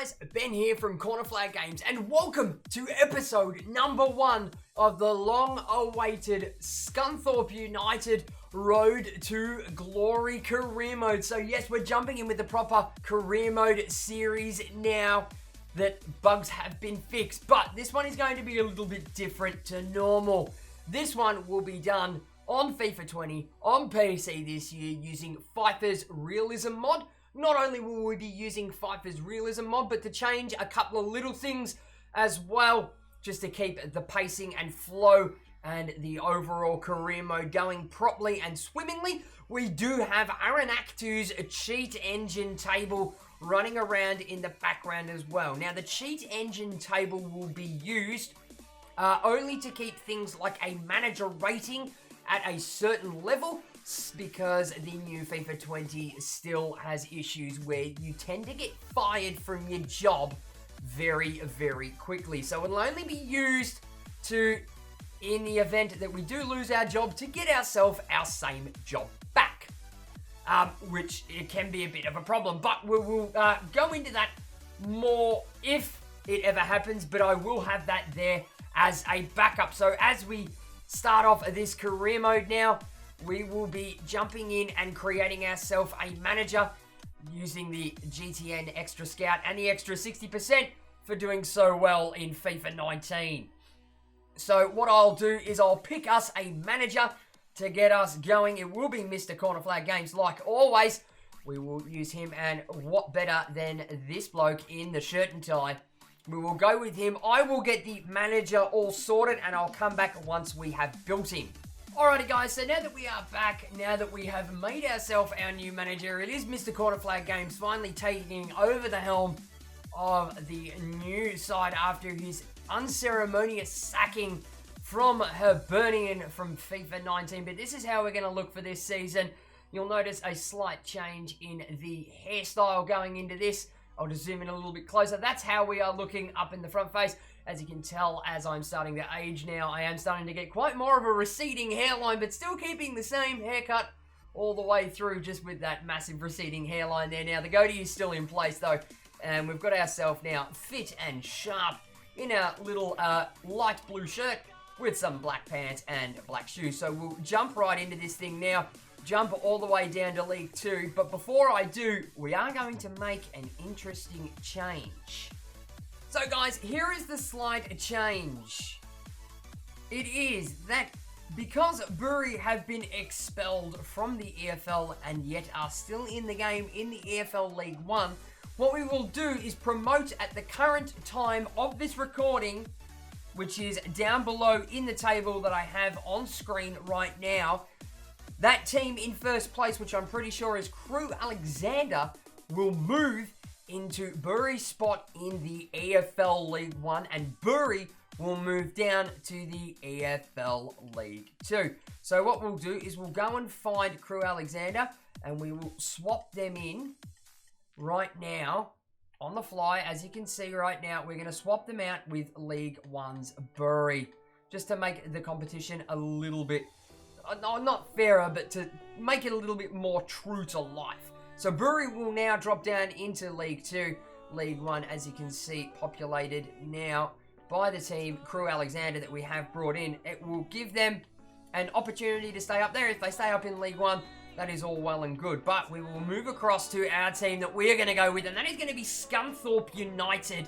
guys, Ben here from Corner Flag Games, and welcome to episode number 1 of the long-awaited Scunthorpe United Road to Glory career mode. So yes, we're jumping in with the proper career mode series now that bugs have been fixed, but this one is going to be a little bit different to normal. This one will be done on FIFA 20 on PC this year using Fifa's realism mod. Not only will we be using Fifa's realism mod, but to change a couple of little things as well, just to keep the pacing and flow and the overall career mode going properly and swimmingly. We do have Aranaktu's cheat engine table running around in the background as well. Now, the cheat engine table will be used only to keep things like a manager rating at a certain level, because the new FIFA 20 still has issues where you tend to get fired from your job very, very quickly. So it'll only be used in the event that we do lose our job, to get ourselves our same job back, which it can be a bit of a problem, but we will go into that more if it ever happens, but I will have that there as a backup. So as we start off this career mode now, we will be jumping in and creating ourselves a manager using the GTN Extra Scout and the extra 60% for doing so well in FIFA 19. So what I'll do is I'll pick us a manager to get us going. It will be Mr. Corner Flag Games, like always. We will use him, and what better than this bloke in the shirt and tie. We will go with him. I will get the manager all sorted, and I'll come back once we have built him. Alrighty guys, so now that we are back, now that we have made ourselves our new manager, it is Mr. Corner Flag Games finally taking over the helm of the new side after his unceremonious sacking from Hibernian from FIFA 19. But this is how we're going to look for this season. You'll notice a slight change in the hairstyle going into this. I'll just zoom in a little bit closer. That's how we are looking up in the front face. As you can tell, as I'm starting to age now, I am starting to get quite more of a receding hairline, but still keeping the same haircut all the way through, just with that massive receding hairline there. Now, the goatee is still in place, though, and we've got ourselves now fit and sharp in our little light blue shirt with some black pants and black shoes. So we'll jump right into this thing now, jump all the way down to League 2. But before I do, we are going to make an interesting change. So guys, here is the slight change. It is that because Bury have been expelled from the EFL and yet are still in the game in the EFL League 1, what we will do is promote at the current time of this recording, which is down below in the table that I have on screen right now. That team in first place, which I'm pretty sure is Crew Alexander, will move into Bury's spot in the EFL League 1, and Bury will move down to the EFL League 2. So what we'll do is we'll go and find Crew Alexander, and we will swap them in right now on the fly. As you can see right now, we're going to swap them out with League 1's Bury, just to make the competition a little bit, not fairer, but to make it a little bit more true to life. So Bury will now drop down into League 2. League 1, as you can see, populated now by the team Crew Alexander that we have brought in. It will give them an opportunity to stay up there. If they stay up in League 1, that is all well and good. But we will move across to our team that we are going to go with, and that is going to be Scunthorpe United,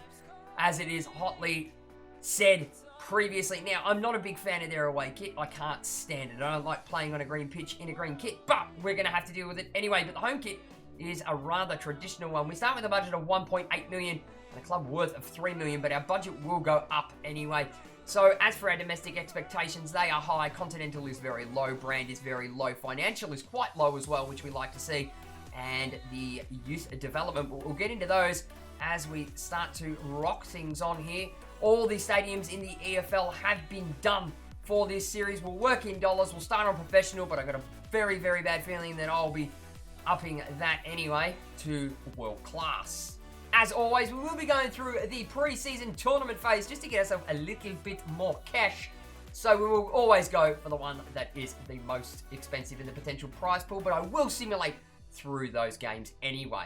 as it is hotly said previously. Now, I'm not a big fan of their away kit. I can't stand it. I don't like playing on a green pitch in a green kit, but we're going to have to deal with it anyway. But the home kit is a rather traditional one. We start with a budget of 1.8 million and a club worth of 3 million, but our budget will go up anyway. So as for our domestic expectations, they are high. Continental is very low. Brand is very low. Financial is quite low as well, which we like to see. And the youth development, we'll get into those as we start to rock things on here. All the stadiums in the EFL have been done for this series. We'll work in dollars. We'll start on professional, but I've got a very, very bad feeling that I'll be upping that anyway to world class. As always, we will be going through the pre-season tournament phase just to get ourselves a little bit more cash. So we will always go for the one that is the most expensive in the potential prize pool, but I will simulate through those games anyway.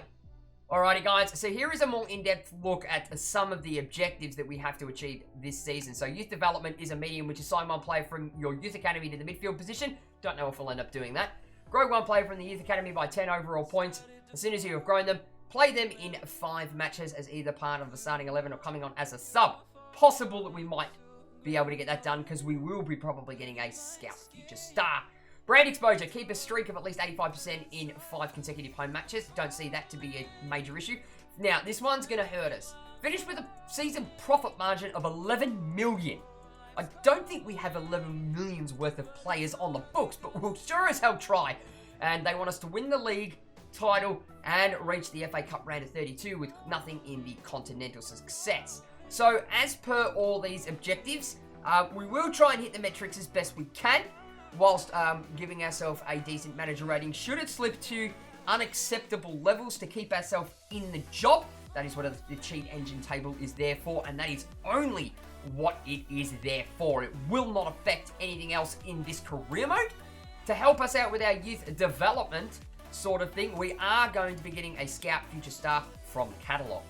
Alrighty guys, so here is a more in-depth look at some of the objectives that we have to achieve this season. So youth development is a medium which assign one player from your youth academy to the midfield position. Don't know if we'll end up doing that. Grow one player from the youth academy by 10 overall points. As soon as you have grown them, play them in 5 matches as either part of the starting 11 or coming on as a sub. Possible that we might be able to get that done because we will be probably getting a scout future star. Brand exposure, keep a streak of at least 85% in 5 consecutive home matches. Don't see that to be a major issue. Now, this one's going to hurt us. Finish with a season profit margin of 11 million. I don't think we have 11 million's worth of players on the books, but we'll sure as hell try. And they want us to win the league title and reach the FA Cup round of 32 with nothing in the continental success. So, as per all these objectives, we will try and hit the metrics as best we can, whilst giving ourselves a decent manager rating should it slip to unacceptable levels to keep ourselves in the job. That is what the cheat engine table is there for, and that is only what it is there for. It will not affect anything else in this career mode. To help us out with our youth development sort of thing, we are going to be getting a scout future star from catalogue.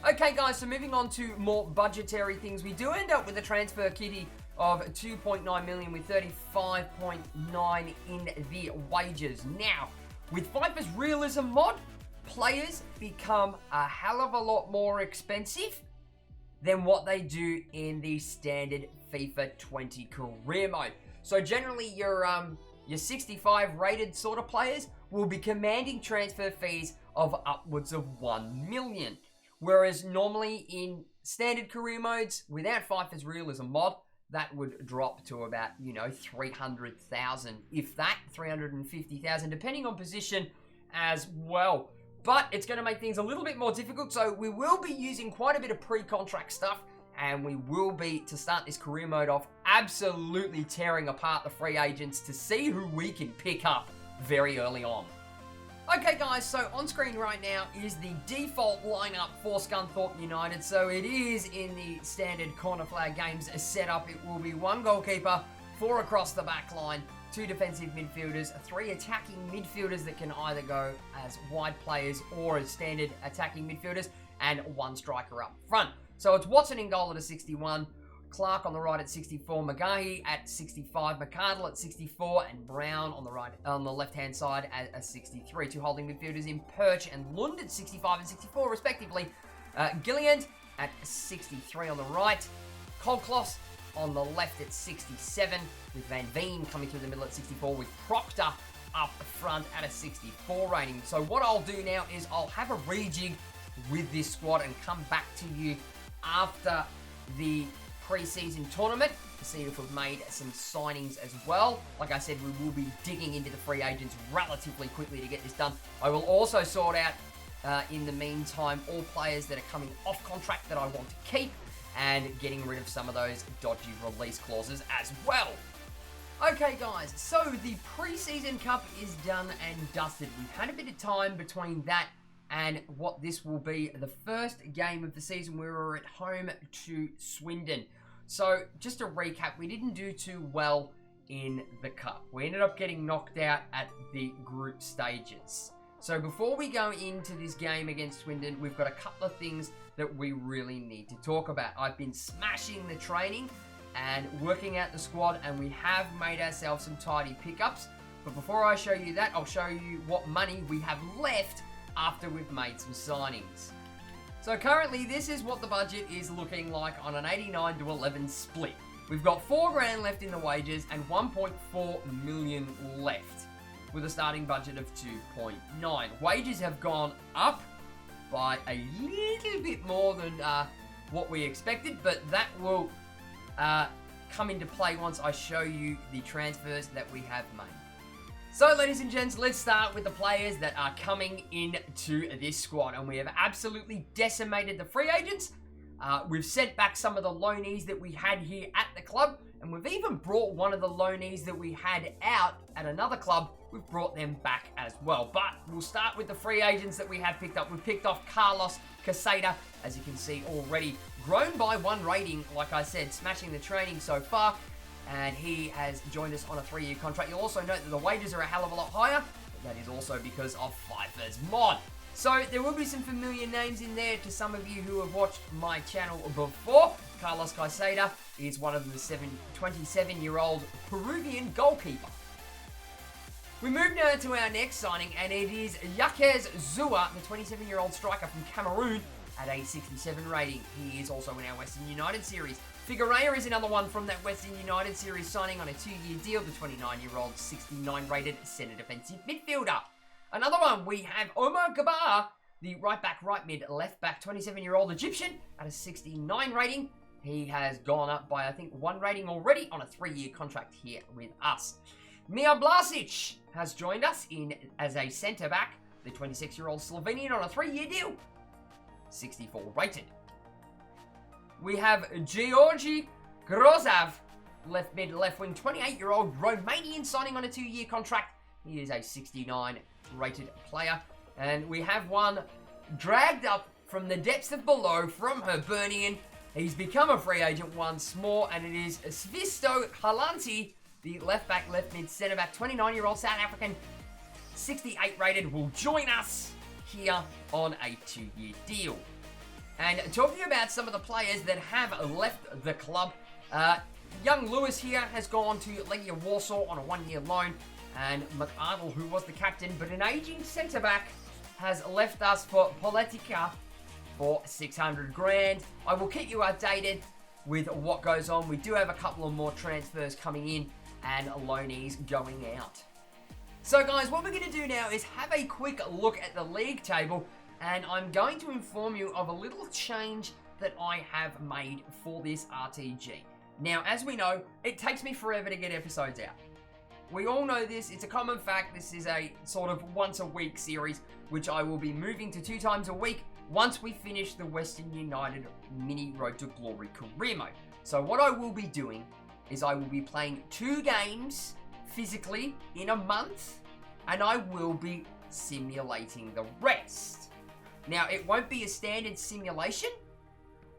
Okay guys, so moving on to more budgetary things, we do end up with a transfer kitty of 2.9 million with 35.9 in the wages. Now, with Fifa's realism mod, players become a hell of a lot more expensive than what they do in the standard FIFA 20 career mode. So generally your 65 rated sort of players will be commanding transfer fees of upwards of 1 million. Whereas normally in standard career modes, without Fifa's realism mod, that would drop to about, 300,000, if that, 350,000, depending on position as well. But it's going to make things a little bit more difficult, so we will be using quite a bit of pre-contract stuff, and we will be, to start this career mode off, absolutely tearing apart the free agents to see who we can pick up very early on. Okay guys, so on screen right now is the default lineup for Scunthorpe United. So it is in the standard corner flag games setup. It will be 1 goalkeeper, 4 across the back line, 2 defensive midfielders, 3 attacking midfielders that can either go as wide players or as standard attacking midfielders, and 1 striker up front. So it's Watson in goal at a 61, Clark on the right at 64, Magahi at 65, McCardle at 64, and Brown on the left-hand side at a 63. 2 holding midfielders in Perch and Lund at 65 and 64, respectively. Gilliand at 63 on the right. Colcloss on the left at 67, with Van Veen coming through the middle at 64, with Proctor up front at a 64 rating. So what I'll do now is I'll have a rejig with this squad and come back to you after the pre-season tournament to see if we've made some signings as well. Like I said, we will be digging into the free agents relatively quickly to get this done. I will also sort out, in the meantime, all players that are coming off contract that I want to keep, and getting rid of some of those dodgy release clauses as well. Okay guys, so the pre-season cup is done and dusted. We've had a bit of time between that and what this will be the first game of the season. We were at home to Swindon. So just to recap, we didn't do too well in the cup. We ended up getting knocked out at the group stages. So before we go into this game against Swindon, we've got a couple of things that we really need to talk about. I've been smashing the training and working out the squad, and we have made ourselves some tidy pickups. But before I show you that, I'll show you what money we have left after we've made some signings. So currently, this is what the budget is looking like on an 89 to 11 split. We've got $4 grand left in the wages and 1.4 million left, with a starting budget of 2.9. Wages have gone up by a little bit more than what we expected, but that will come into play once I show you the transfers that we have made. So, ladies and gents, let's start with the players that are coming into this squad, and we have absolutely decimated the free agents. We've sent back some of the loanees that we had here at the club, and we've even brought one of the loanees that we had out at another club. We've brought them back as well. But we'll start with the free agents that we have picked up. We've picked off Carlos Caseta, as you can see already, grown by 1 rating, like I said, smashing the training so far. And he has joined us on a 3-year contract. You'll also note that the wages are a hell of a lot higher, but that is also because of Fifa's mod. So there will be some familiar names in there to some of you who have watched my channel before. Carlos Caicedo is one of the 27-year-old Peruvian goalkeeper. We move now to our next signing, and it is Yaquez Zua, the 27-year-old striker from Cameroon, at a 67 rating. He is also in our Western United series. Figueroa is another one from that Western United series, signing on a 2-year deal, the 29-year-old 69 rated centre defensive midfielder. Another one, we have Omar Gabar, the right back, right mid, left back, 27-year-old Egyptian at a 69 rating. He has gone up by, I think, 1 rating already on a 3-year contract here with us. Mija Blasic has joined us in as a centre-back, the 26-year-old Slovenian on a 3-year deal, 64 rated. We have Georgi Grozov, left mid, left wing, 28-year-old Romanian signing on a 2-year contract. He is a 69 rated player. And we have one dragged up from the depths of below from Hibernian. He's become a free agent once more, and it is Svisto Halanti, the left back, left mid, centre back, 29-year-old South African, 68 rated, will join us here on a 2-year deal. And talking about some of the players that have left the club, young Lewis here has gone to Legia Warsaw on a 1-year loan, and McArdle, who was the captain but an aging centre-back, has left us for Politica for 600 grand. I will keep you updated with what goes on. We do have a couple of more transfers coming in and loanees going out. So guys, what we're going to do now is have a quick look at the league table, and I'm going to inform you of a little change that I have made for this RTG. Now, as we know, it takes me forever to get episodes out. We all know this, it's a common fact. This is a sort of once a week series, which I will be moving to 2 times a week once we finish the Western United mini Road to Glory career mode. So what I will be doing is I will be playing 2 games physically in a month, and I will be simulating the rest. Now, it won't be a standard simulation.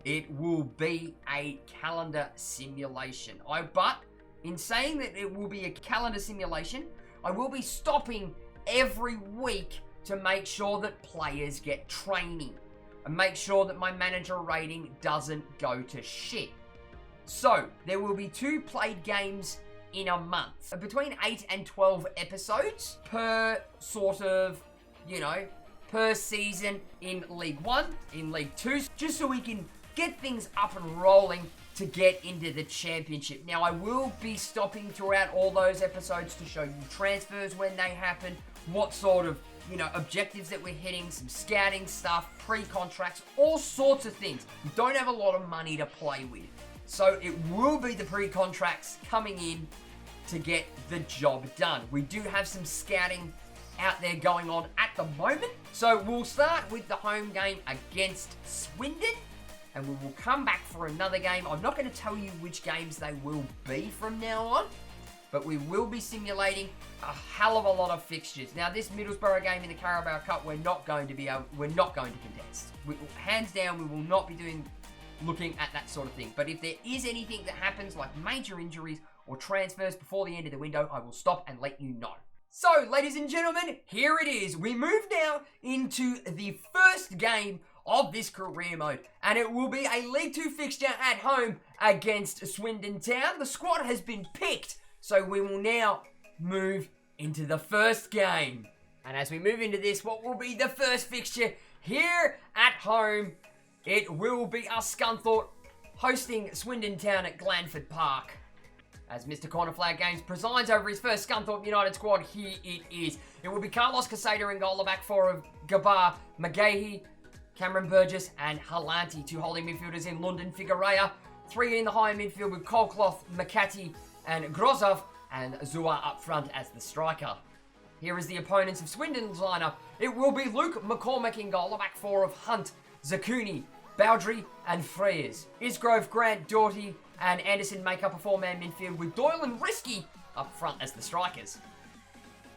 It will be a calendar simulation. But in saying that it will be a calendar simulation, I will be stopping every week to make sure that players get training and make sure that my manager rating doesn't go to shit. So, there will be 2 played games in a month. Between 8 and 12 episodes per sort of, per season in League 1, in League 2, just so we can get things up and rolling to get into the championship. Now, I will be stopping throughout all those episodes to show you transfers when they happen, what sort of, objectives that we're hitting, some scouting stuff, pre-contracts, all sorts of things. We don't have a lot of money to play with. So it will be the pre-contracts coming in to get the job done. We do have some scouting out there going on at the moment. So we'll start with the home game against Swindon, and we will come back for another game. I'm not going to tell you which games they will be from now on, but we will be simulating a hell of a lot of fixtures. Now, this Middlesbrough game in the Carabao Cup, we're not going to contest. Hands down, we will not be looking at that sort of thing. But if there is anything that happens, like major injuries or transfers before the end of the window, I will stop and let you know. So, ladies and gentlemen, here it is. We move now into the first game of this career mode, and it will be a League 2 fixture at home against Swindon Town. The squad has been picked, so we will now move into the first game. And as we move into this, what will be the first fixture here at home, it will be us Scunthorpe hosting Swindon Town at Glanford Park. As Mr. Cornerflag Games presides over his first Scunthorpe United squad, here it is. It will be Carlos Caicedo in goal, the back 4 of Gabar, McGahey, Cameron Burgess, and Halanti. 2 holding midfielders in London, Figueroa. 3 in the high midfield with Colclough, McCarthy, and Grozov, and Zua up front as the striker. Here is the opponents of Swindon's lineup. It will be Luke McCormack in goal, the back 4 of Hunt, Zakuni, Bowdry, and Frears. Isgrove, Grant, Doughty, and Anderson make up a 4-man midfield with Doyle and Risky up front as the strikers.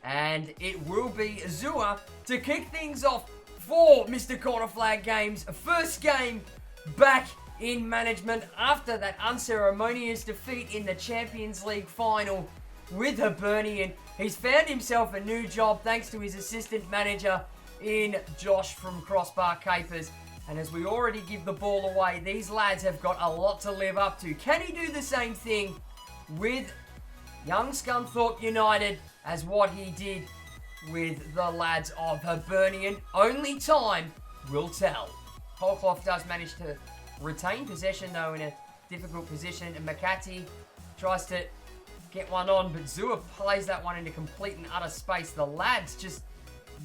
And it will be Zua to kick things off for Mr. Cornerflag Games' first game back in management after that unceremonious defeat in the Champions League final with Hibernian. He's found himself a new job thanks to his assistant manager, in Josh from Crossbar Capers. And as we already give the ball away, these lads have got a lot to live up to. Can he do the same thing with young Scunthorpe United as what he did with the lads of Hibernian? Only time will tell. Holclough does manage to retain possession, though, in a difficult position. And McCarthy tries to get one on, but Zua plays that one into complete and utter space. The lads just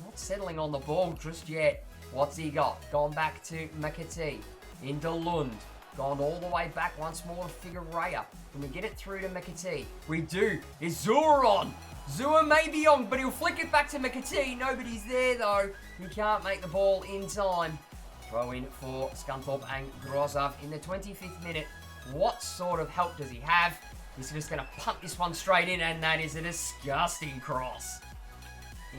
not settling on the ball just yet. What's he got? Gone back to McAtee. Into Lund. Gone all the way back once more to Figuerea. Can we get it through to McAtee? We do. Is Zua on? Zua may be on, but he'll flick it back to McAtee. Nobody's there, though. He can't make the ball in time. Throw in for Scunthorpe and Grozov in the 25th minute. What sort of help does he have? He's just going to punt this one straight in, and that is a disgusting cross.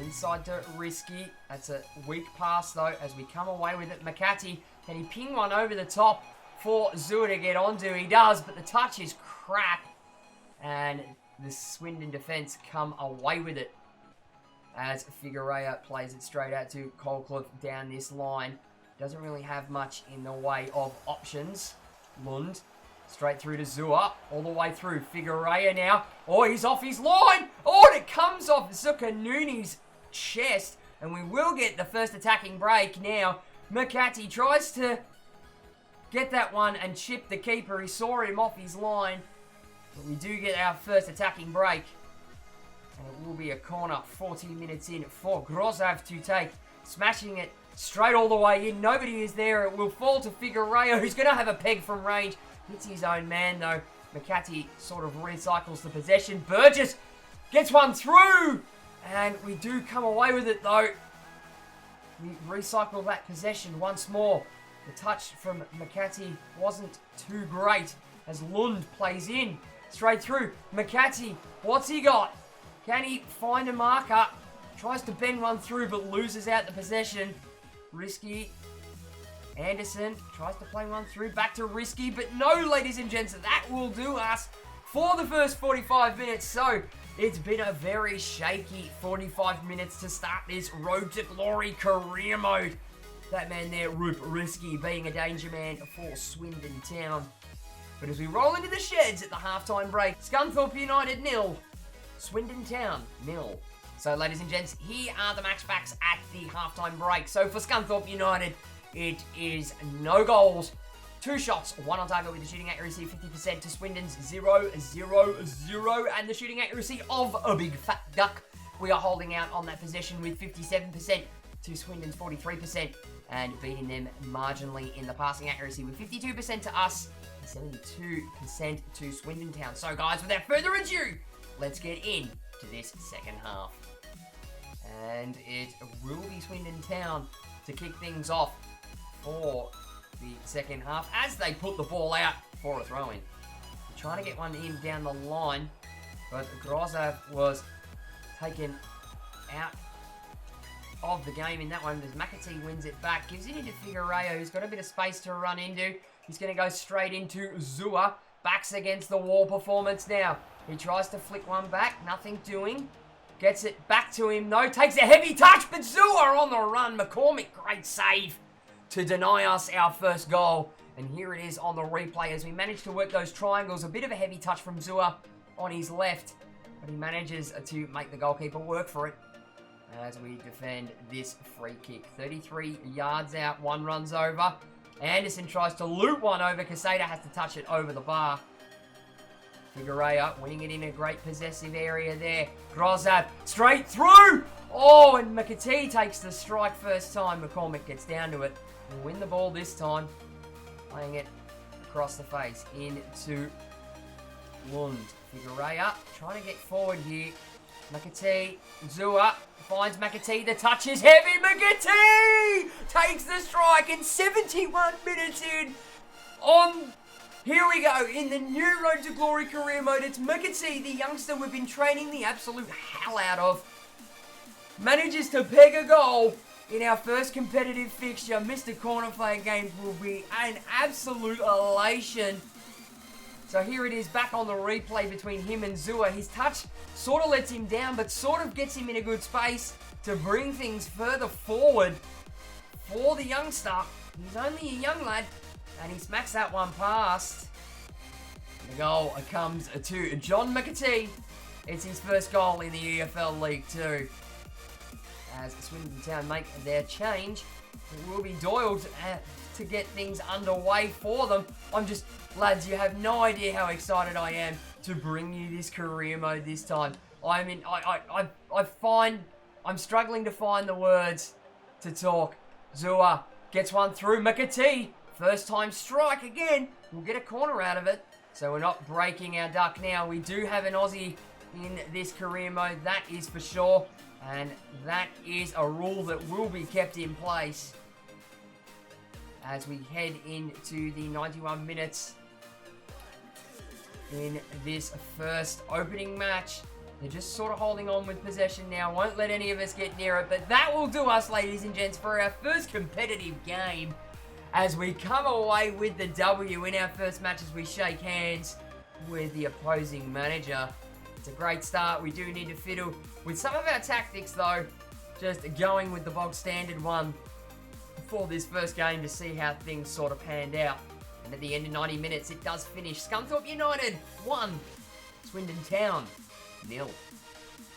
Inside to Risky. That's a weak pass, though, as we come away with it. McCarthy, can he ping one over the top for Zua to get onto? He does, but the touch is crap. And the Swindon defence come away with it as Figuerea plays it straight out to Holclough down this line. Doesn't really have much in the way of options. Lund. Straight through to Zua, all the way through. Figuerea now. Oh, he's off his line. Oh, and it comes off Zuccanuni's chest. And we will get the first attacking break now. McCarthy tries to get that one and chip the keeper. He saw him off his line. But we do get our first attacking break. And it will be a corner 40 minutes in for Grozov to take. Smashing it straight all the way in. Nobody is there. It will fall to Figuerea, who's going to have a peg from range. Hits his own man, though. McCarthy sort of recycles the possession. Burgess gets one through. And we do come away with it, though. We recycle that possession once more. The touch from McCarthy wasn't too great as Lund plays in. Straight through. McCarthy, what's he got? Can he find a marker? Tries to bend one through, but loses out the possession. Risky. Anderson tries to play one through, back to Risky, but no, ladies and gents, that will do us for the first 45 minutes. So it's been a very shaky 45 minutes to start this Road to Glory career mode. That man there, Roop Risky, being a danger man for Swindon Town. But as we roll into the sheds at the halftime break, Scunthorpe United 0, Swindon Town 0. So ladies and gents, here are the match backs at the halftime break. So for Scunthorpe United, it is no goals, 2 shots, 1 on target with the shooting accuracy 50% to Swindon's 0-0-0, and the shooting accuracy of a big fat duck. We are holding out on that possession with 57% to Swindon's 43%, and beating them marginally in the passing accuracy with 52% to us and 72% to Swindon Town. So guys, without further ado, let's get into this second half. And it will be Swindon Town to kick things off for the second half as they put the ball out for a throw-in. Trying to get one in down the line, but Grozov was taken out of the game in that one as McAtee wins it back. Gives it into Figuerea, who's got a bit of space to run into. He's going to go straight into Zua. Backs against the wall performance now. He tries to flick one back, nothing doing. Gets it back to him though, takes a heavy touch, but Zua on the run. McCormick, great save to deny us our first goal. And here it is on the replay as we manage to work those triangles. A bit of a heavy touch from Zua on his left, but he manages to make the goalkeeper work for it as we defend this free kick. 33 yards out, one runs over. Anderson tries to loop one over. Casada has to touch it over the bar. Figuerea winning it in a great possessive area there. Grozov straight through. Oh, and McAtee takes the strike first time. McCormick gets down to it. We'll win the ball this time. Playing it across the face into Lund. Figuerea trying to get forward here. McAtee, Zua finds McAtee. The touch is heavy. McAtee takes the strike in 71 minutes in on... Here we go, in the new Road to Glory career mode. It's McAtee, the youngster we've been training the absolute hell out of. Manages to peg a goal in our first competitive fixture. Mr. Corner Flag Games will be an absolute elation So here it is back on the replay between him and Zua. His touch sort of lets him down, but sort of gets him in a good space to bring things further forward for the youngster. He's only a young lad, and he smacks that one past. The goal comes to John McAtee. It's his first goal in the EFL League 2. As Swindon Town make their change, it will be Doyle to get things underway for them. Lads, you have no idea how excited I am to bring you this career mode this time. I'm struggling to find the words to talk. Zua gets one through. McAtee, first time strike again. We'll get a corner out of it. So we're not breaking our duck now. We do have an Aussie in this career mode, that is for sure. And that is a rule that will be kept in place as we head into the 91 minutes in this first opening match. They're just sort of holding on with possession now. Won't let any of us get near it. But that will do us, ladies and gents, for our first competitive game as we come away with the W in our first match as we shake hands with the opposing manager. It's a great start. We do need to fiddle with some of our tactics, though. Just going with the bog standard one for this first game to see how things sort of panned out. And at the end of 90 minutes, it does finish. Scunthorpe United 1, Swindon Town 0.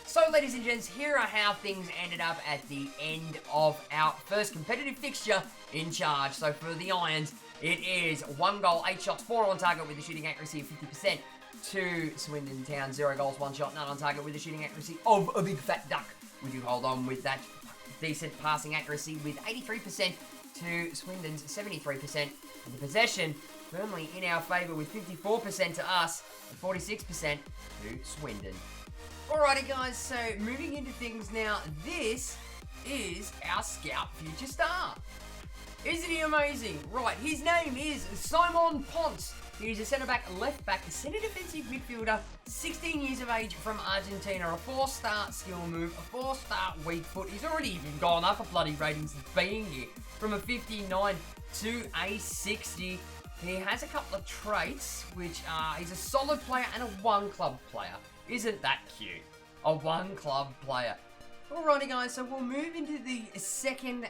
So, ladies and gents, here are how things ended up at the end of our first competitive fixture in charge. So, for the Irons, it is 1 goal, 8 shots, 4 on target with a shooting accuracy of 50%. To Swindon Town, 0 goals, 1 shot, none on target with a shooting accuracy of a big fat duck. We do hold on with that decent passing accuracy with 83% to Swindon's 73%. And the possession firmly in our favour with 54% to us and 46% to Swindon. Alrighty guys, so moving into things now, this is our Scout Future Star. Isn't he amazing? Right, his name is Simon Ponce. He's a centre-back, left-back, centre defensive midfielder, 16 years of age from Argentina, a 4-star skill move, a 4-star weak foot. He's already even gone up a bloody rating since being here, from a 59 to a 60. He has a couple of traits, which are he's a solid player and a one-club player. Isn't that cute? A one-club player. Alrighty guys, so we'll move into the second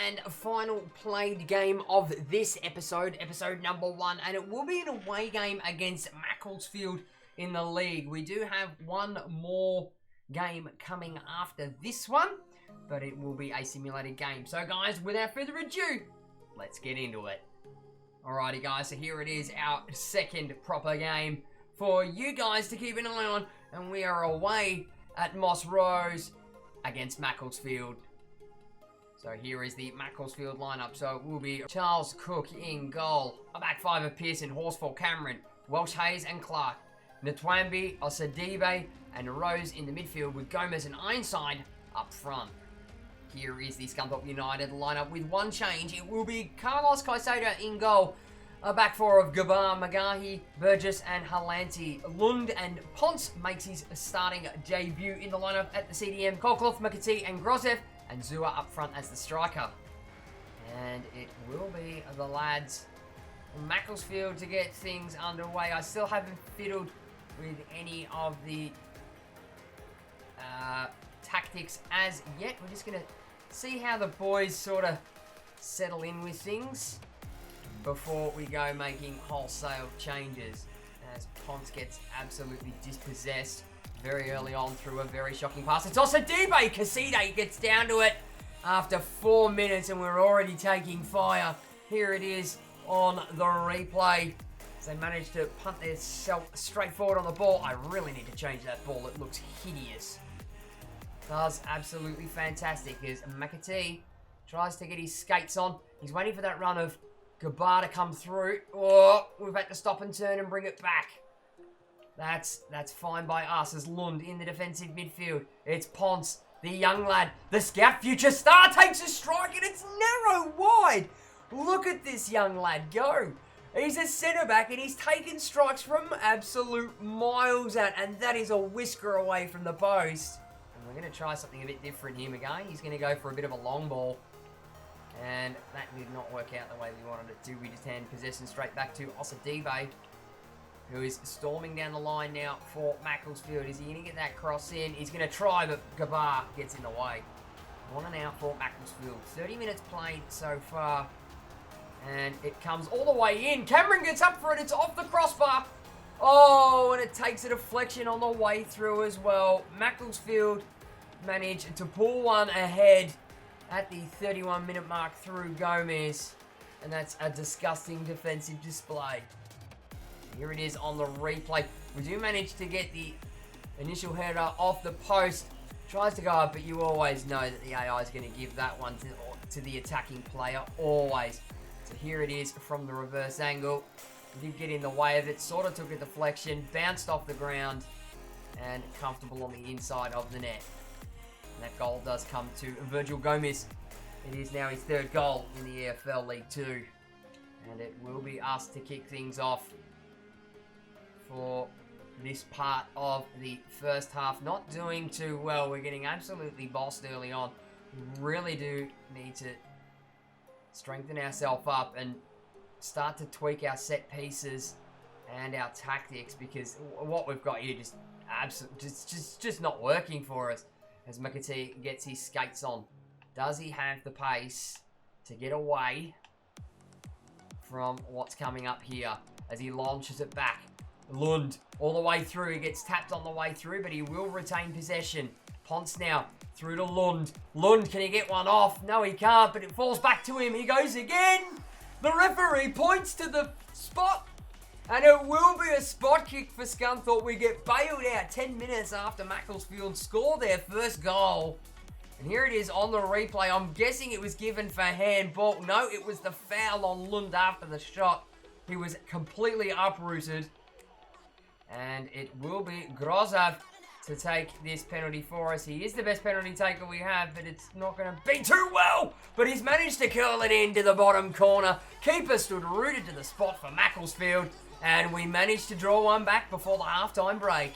and final played game of this episode, episode number 1, and it will be an away game against Macclesfield in the league. We do have one more game coming after this one, but it will be a simulated game. So guys, without further ado, let's get into it. Alrighty guys, so here it is, our second proper game for you guys to keep an eye on, and we are away at Moss Rose against Macclesfield. So here is the Macclesfield lineup. So it will be Charles Cook in goal. A back five of Pearson, Horsfall, Cameron, Welsh, Hayes and Clark. Natwambi, Osadibe and Rose in the midfield with Gomez and Ironside up front. Here is the Scunthorpe United lineup with one change. It will be Carlos Caicedo in goal. A back four of Gabar, Magahi, Burgess and Halanti. Lund and Ponce makes his starting debut in the lineup at the CDM. Colclough, McAtee and Grozev. And Zua up front as the striker. And it will be the lads from Macclesfield to get things underway. I still haven't fiddled with any of the tactics as yet. We're just going to see how the boys sort of settle in with things before we go making wholesale changes. As Ponce gets absolutely dispossessed very early on through a very shocking pass. It's Osadibe. Caside gets down to it after 4 minutes and we're already taking fire. Here it is on the replay. As they managed to punt themselves straight forward on the ball. I really need to change that ball. It looks hideous. Does absolutely fantastic as McAtee tries to get his skates on. He's waiting for that run of Gabar to come through. Oh, we've had to stop and turn and bring it back. That's fine by us as Lund in the defensive midfield. It's Ponce, the young lad, the Scout Future Star takes a strike and it's narrow wide. Look at this young lad go. He's a centre-back and he's taken strikes from absolute miles out, and that is a whisker away from the post. And we're going to try something a bit different here again. He's going to go for a bit of a long ball. And that did not work out the way we wanted it to. We just hand possession straight back to Osadibe, who is storming down the line now for Macclesfield. Is he going to get that cross in? He's going to try, but Gabar gets in the way. 1-0 for Macclesfield. 30 minutes played so far. And it comes all the way in. Cameron gets up for it. It's off the crossbar. Oh, and it takes a deflection on the way through as well. Macclesfield managed to pull one ahead at the 31-minute mark through Gomez. And that's a disgusting defensive display. Here it is on the replay. We do manage to get the initial header off the post. Tries to go up, but you always know that the AI is going to give that one to the attacking player, always. So here it is from the reverse angle. We did get in the way of it, sort of took a deflection, bounced off the ground, and comfortable on the inside of the net. And that goal does come to Virgil Gomez. It is now his third goal in the EFL League 2. And it will be us to kick things off for this part of the first half. Not doing too well. We're getting absolutely bossed early on. We really do need to strengthen ourselves up and start to tweak our set pieces and our tactics, because what we've got here just not working for us. As McAtee gets his skates on, does he have the pace to get away from what's coming up here as he launches it back? Lund all the way through. He gets tapped on the way through, but he will retain possession. Ponce now through to Lund. Lund, can he get one off? No, he can't, but it falls back to him. He goes again. The referee points to the spot, and it will be a spot kick for Scunthorpe. We get bailed out 10 minutes after Macclesfield score their first goal. And here it is on the replay. I'm guessing it was given for handball. No, it was the foul on Lund after the shot. He was completely uprooted. And it will be Grozov to take this penalty for us. He is the best penalty taker we have, but it's not going to be too well. But he's managed to curl it into the bottom corner. Keeper stood rooted to the spot for Macclesfield. And we managed to draw one back before the halftime break.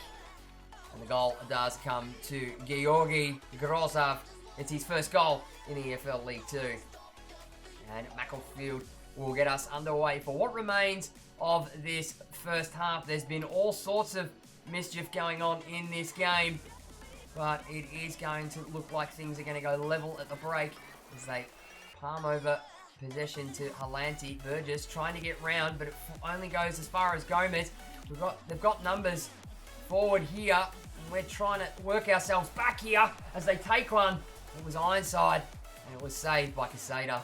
And the goal does come to Georgi Grozov. It's his first goal in the EFL League 2. And Macclesfield will get us underway for what remains of this first half. There's been all sorts of mischief going on in this game, but it is going to look like things are going to go level at the break as they palm over possession to Halanti. Burgess trying to get round, but it only goes as far as Gomez. They've got numbers forward here. We're trying to work ourselves back here as they take one. It was Ironside, and it was saved by Casada.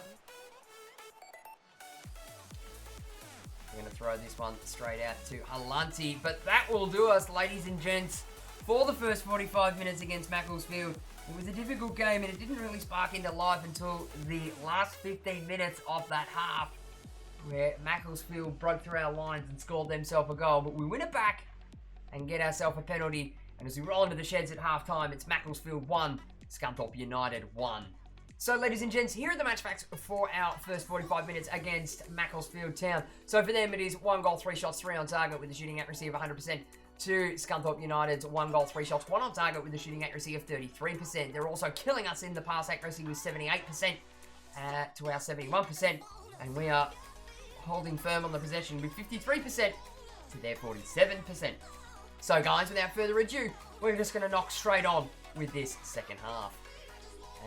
We're going to throw this one straight out to Halanti. But that will do us, ladies and gents, for the first 45 minutes against Macclesfield. It was a difficult game, and it didn't really spark into life until the last 15 minutes of that half, where Macclesfield broke through our lines and scored themselves a goal. But we win it back and get ourselves a penalty. And as we roll into the sheds at halftime, it's Macclesfield 1, Scunthorpe United 1. So, ladies and gents, here are the match facts for our first 45 minutes against Macclesfield Town. So, for them, it is 1 goal, 3 shots, 3 on target with a shooting accuracy of 100%. To Scunthorpe United's 1 goal, 3 shots, 1 on target with a shooting accuracy of 33%. They're also killing us in the pass accuracy with 78% to our 71%. And we are holding firm on the possession with 53% to their 47%. So, guys, without further ado, we're just going to knock straight on with this second half.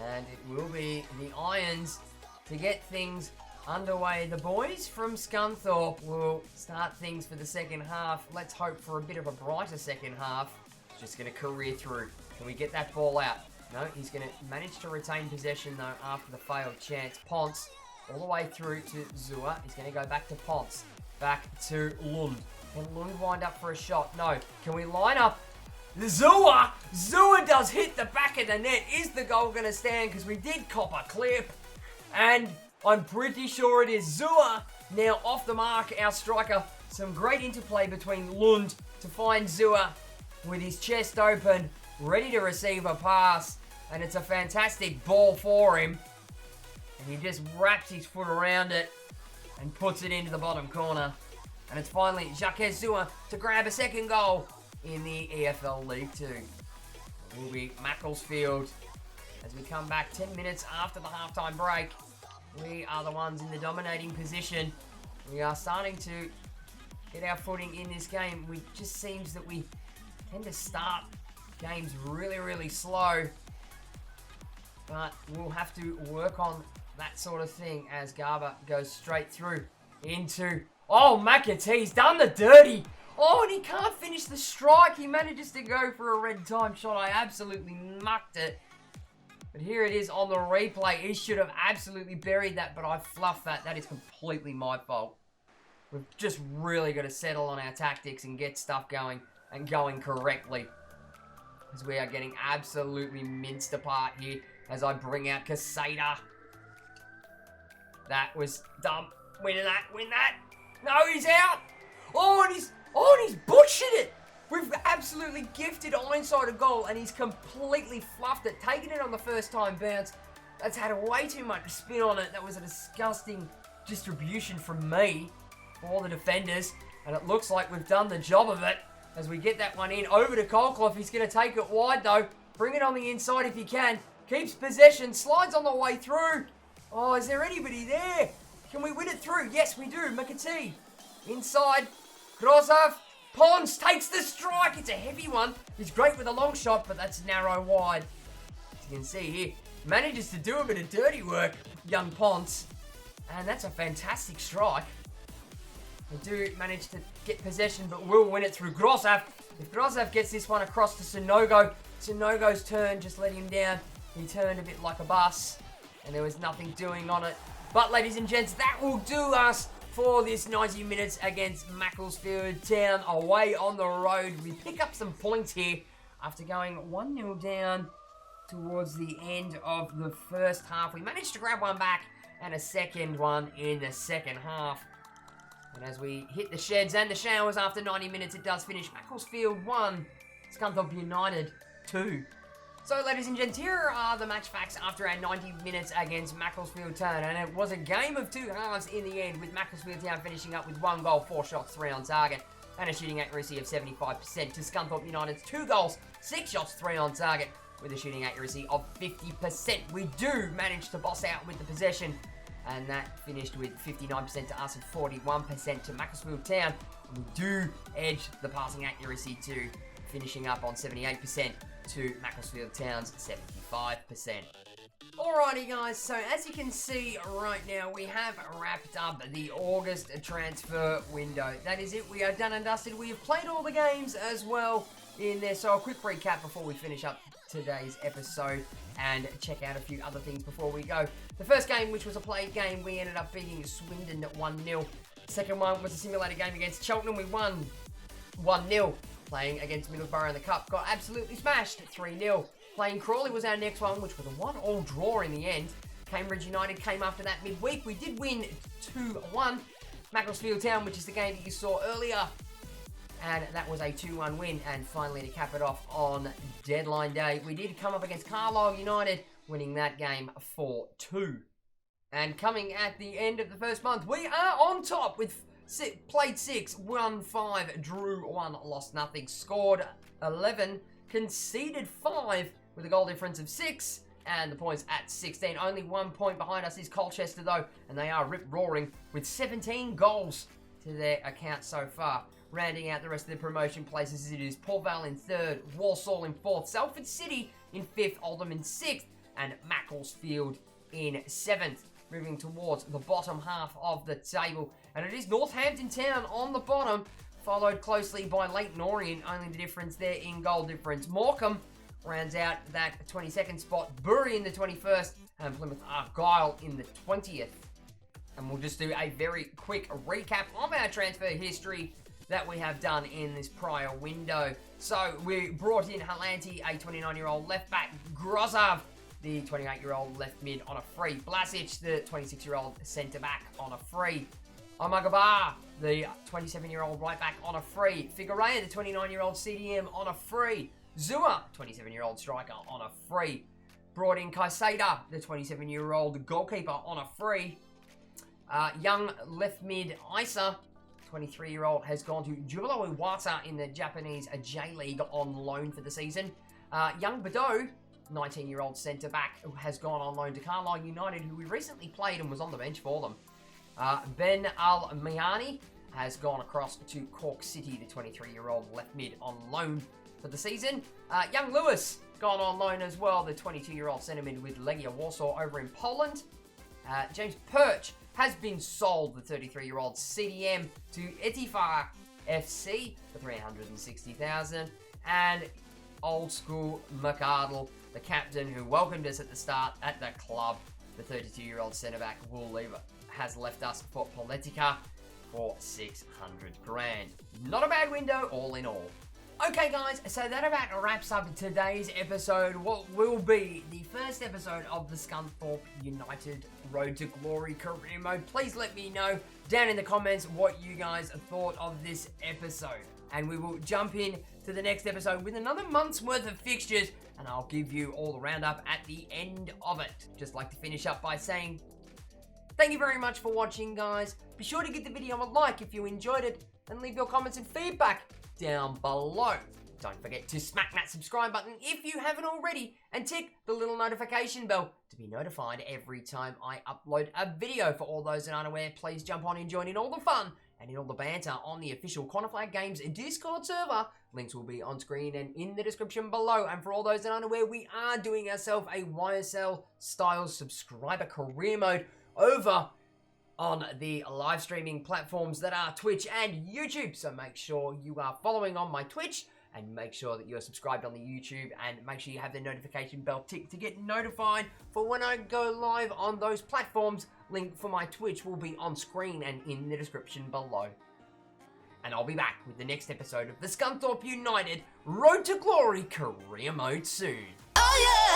And it will be the Irons to get things underway. The boys from Scunthorpe will start things for the second half. Let's hope for a bit of a brighter second half. Just going to career through. Can we get that ball out? No, he's going to manage to retain possession, though, after the failed chance. Ponce, all the way through to Zua. He's going to go back to Ponce. Back to Lund. Can Lund wind up for a shot? No. Can we line up? Zua does hit the back of the net. Is the goal going to stand? Because we did cop a clip. And I'm pretty sure it is Zua. Now off the mark, our striker. Some great interplay between Lund to find Zua with his chest open, ready to receive a pass. And it's a fantastic ball for him. And he just wraps his foot around it and puts it into the bottom corner. And it's finally Jacques Zua to grab a second goal in the EFL League 2. It will be Macclesfield as we come back 10 minutes after the halftime break. We are the ones in the dominating position. We are starting to get our footing in this game. It just seems that we tend to start games really, really slow. But we'll have to work on that sort of thing as Garber goes straight through into... Oh, McAtee's done the dirty. Oh, and he can't finish the strike. He manages to go for a red time shot. I absolutely mucked it. But here it is on the replay. He should have absolutely buried that, but I fluffed that. That is completely my fault. We've just really got to settle on our tactics and get stuff going and going correctly. Because we are getting absolutely minced apart here as I bring out Casada. That was dumb. Win that, win that. No, he's out. Oh, and he's butchered it. We've absolutely gifted onside a goal, and he's completely fluffed it. Taking it on the first time bounce. That's had way too much spin on it. That was a disgusting distribution from me for the defenders. And it looks like we've done the job of it as we get that one in. Over to Colclough. He's going to take it wide, though. Bring it on the inside if he can. Keeps possession. Slides on the way through. Oh, is there anybody there? Can we win it through? Yes, we do. McAtee. Inside. Grozov. Pons takes the strike. It's a heavy one. He's great with a long shot, but that's narrow wide. As you can see here, manages to do a bit of dirty work, young Pons. And that's a fantastic strike. They do manage to get possession, but will win it through Grozov. If Grozov gets this one across to Sunogo, Sunogo's turn just let him down. He turned a bit like a bus, and there was nothing doing on it. But ladies and gents, that will do us for this 90 minutes against Macclesfield Town away on the road. We pick up some points here after going 1-0 down towards the end of the first half. We managed to grab one back and a second one in the second half. And as we hit the sheds and the showers after 90 minutes, it does finish Macclesfield 1, Scunthorpe United 2. So, ladies and gents, here are the match facts after our 90 minutes against Macclesfield Town. And it was a game of two halves in the end, with Macclesfield Town finishing up with 1 goal, 4 shots, 3 on target, and a shooting accuracy of 75%, to Scunthorpe United's 2 goals, 6 shots, 3 on target, with a shooting accuracy of 50%. We do manage to boss out with the possession, and that finished with 59% to us and 41% to Macclesfield Town. And we do edge the passing accuracy to finishing up on 78%. To Macclesfield Town's 75%. Alrighty guys, so as you can see right now, we have wrapped up the August transfer window. That is it, we are done and dusted. We have played all the games as well in there, so a quick recap before we finish up today's episode and check out a few other things before we go. The first game, which was a played game, we ended up beating Swindon 1-0. Second one was a simulated game against Cheltenham. We won 1-0. Playing against Middlesbrough in the Cup, got absolutely smashed 3-0. Playing Crawley was our next one, which was a 1-1 draw in the end. Cambridge United came after that midweek. We did win 2-1. Macclesfield Town, which is the game that you saw earlier, and that was a 2-1 win. And finally, to cap it off on deadline day, we did come up against Carlisle United, winning that game 4-2. And coming at the end of the first month, we are on top with played 6, won 5, drew 1, lost nothing, scored 11, conceded 5 with a goal difference of 6, and the points at 16. Only 1 point behind us is Colchester though, and they are rip-roaring with 17 goals to their account so far. Rounding out the rest of the promotion places, it is Port Vale in 3rd, Walsall in 4th, Salford City in 5th, Oldham in 6th, and Macclesfield in 7th. Moving towards the bottom half of the table. And it is Northampton Town on the bottom, followed closely by Leighton Orient, only the difference there in goal difference. Morecambe rounds out that 22nd spot, Bury in the 21st, and Plymouth Argyle in the 20th. And we'll just do a very quick recap of our transfer history that we have done in this prior window. So we brought in Halanti, a 29-year-old left back, Grozov, the 28-year-old left mid on a free, Blasic, the 26-year-old centre back on a free, Omagabar, the 27-year-old right back on a free, Figueroa, the 29-year-old CDM on a free, Zua, 27-year-old striker on a free, brought in Kaiseda, the 27-year-old goalkeeper on a free, young left mid Isa, 23-year-old, has gone to Jubilo Iwata in the Japanese J-League on loan for the season, young Badeau, 19-year-old centre-back, who has gone on loan to Carlisle United, who we recently played and was on the bench for them. Ben Al-Mihani, has gone across to Cork City, the 23-year-old left mid on loan for the season. Young Lewis gone on loan as well, the 22-year-old centre mid with Legia Warsaw over in Poland. James Perch has been sold, the 33-year-old CDM, to Etifa FC for $360,000. And old school McArdle, the captain who welcomed us at the start at the club, the 32-year-old centre-back Wool Lever, has left us for Politica for $600,000. Not a bad window, all in all. Okay guys, so that about wraps up today's episode, what will be the first episode of the Scunthorpe United Road to Glory career mode. Please let me know down in the comments what you guys thought of this episode. And we will jump in to the next episode with another month's worth of fixtures, and I'll give you all the roundup at the end of it. Just like to finish up by saying, thank you very much for watching guys. Be sure to give the video a like if you enjoyed it, and leave your comments and feedback down below. Don't forget to smack that subscribe button if you haven't already, and tick the little notification bell to be notified every time I upload a video. For all those that aren't aware, please jump on and join in all the fun and in all the banter on the official Cornerflag Games Discord server. Links will be on screen and in the description below. And for all those that aren't aware, we are doing ourselves a YSL style subscriber career mode over on the live streaming platforms that are Twitch and YouTube. So make sure you are following on my Twitch, and make sure that you're subscribed on the YouTube, and make sure you have the notification bell ticked to get notified for when I go live on those platforms. Link for my Twitch will be on screen and in the description below. And I'll be back with the next episode of the Scunthorpe United Road to Glory career mode soon. Oh yeah!